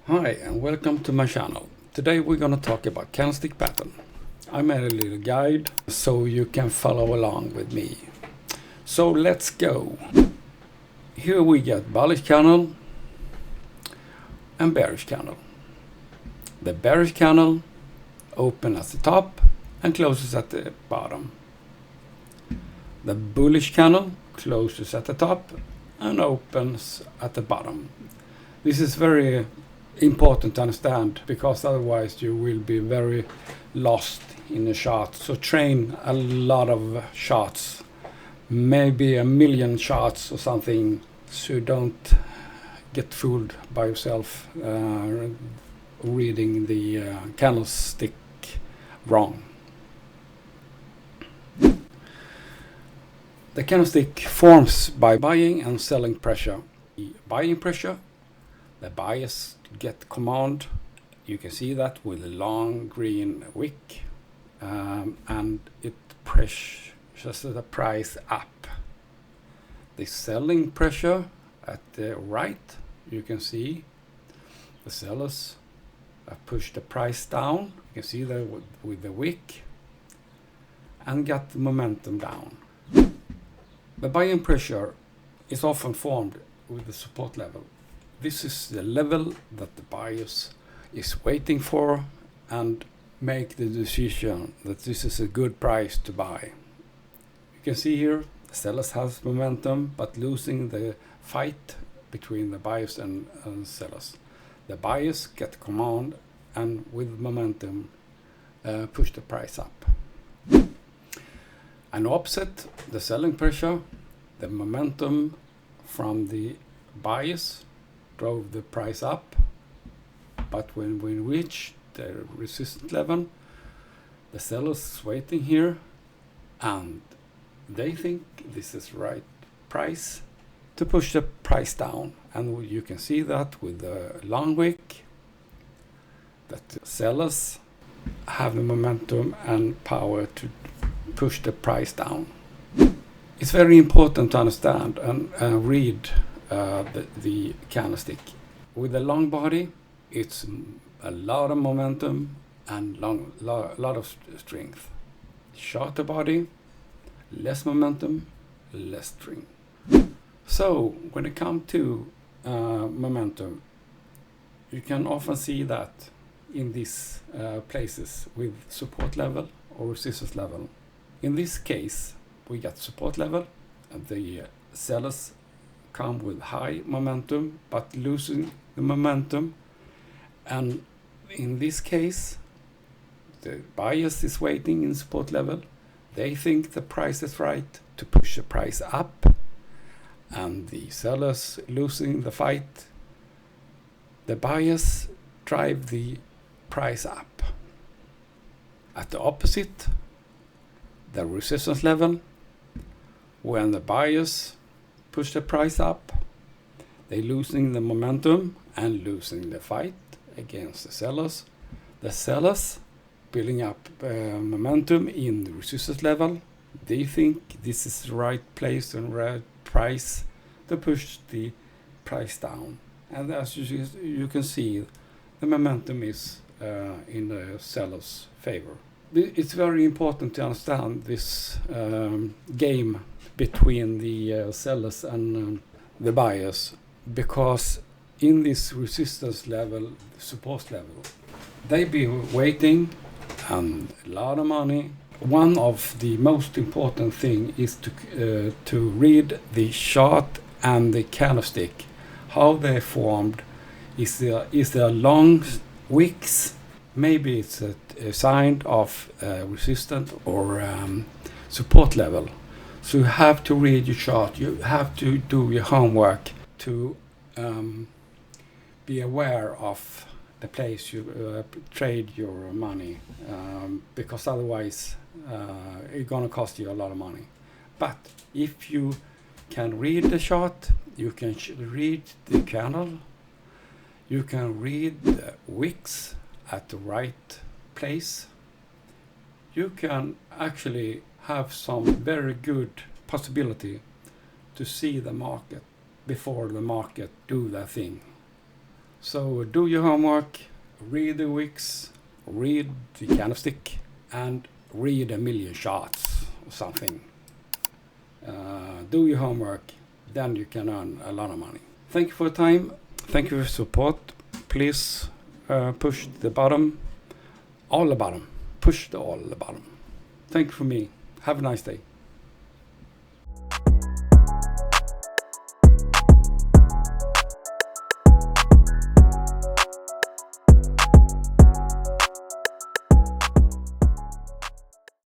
Hi and welcome to my channel. Today we're going to talk about candlestick pattern. I made a little guide so you can follow along with me. So let's go. Here we get bullish candle and bearish candle. The bearish candle opens at the top and closes at the bottom. The bullish candle closes at the top and opens at the bottom. This is very important to understand because otherwise you will be very lost in the chart. So train a lot of charts, maybe 1 million charts or something, so you don't get fooled by yourself reading the candlestick wrong. The candlestick forms by buying and selling pressure. The buying pressure, the buyers get command. You can see that with a long green wick, and it pressures the price up. The selling pressure at the right, you can see the sellers push the price down. You can see that with the wick and get the momentum down. The buying pressure is often formed with the support level. This is the level that the buyers is waiting for and make the decision that this is a good price to buy. You can see here the sellers have momentum but losing the fight between the buyers and sellers. The buyers get command and with momentum push the price up. And opposite, the selling pressure, the momentum from the buyers drove the price up, but when we reach the resistance level, the sellers is waiting here and they think this is right price to push the price down. And you can see that with the long wick that the sellers have the momentum and power to push the price down. It's very important to understand and read the candlestick. With the long body, it's a lot of momentum and lot of strength. Shorter body, less momentum, less strength. So when it comes to momentum, you can often see that in these places with support level or resistance level. In this case, we got support level and the sellers come with high momentum but losing the momentum, and in this case the buyers is waiting in support level. They think the price is right to push the price up, and the sellers losing the fight. The buyers drive the price up. At the opposite, the resistance level, when the buyers push the price up, they losing the momentum and losing the fight against the sellers. The sellers building up momentum in the resistance level. They think this is the right place and right price to push the price down. And as you can see, the momentum is in the seller's favor. It's very important to understand this game between the sellers and the buyers, because in this resistance level, support level, they be waiting and a lot of money. One of the most important thing is to read the chart and the candlestick, how they formed. Is there long wicks? Maybe it's a sign of resistance or support level. So you have to read your chart. You have to do your homework to be aware of the place you trade your money, because otherwise it's gonna cost you a lot of money. But if you can read the chart, you can read the candle, you can read the wicks at the right place, you can actually have some very good possibility to see the market before the market do their thing. So do your homework, read the wicks, read the candlestick, and read a million charts or something. Do your homework, then you can earn a lot of money. Thank you for your time. Thank you for your support. Please push the bottom, all the bottom. Push all the bottom. Thank you for me. Have a nice day.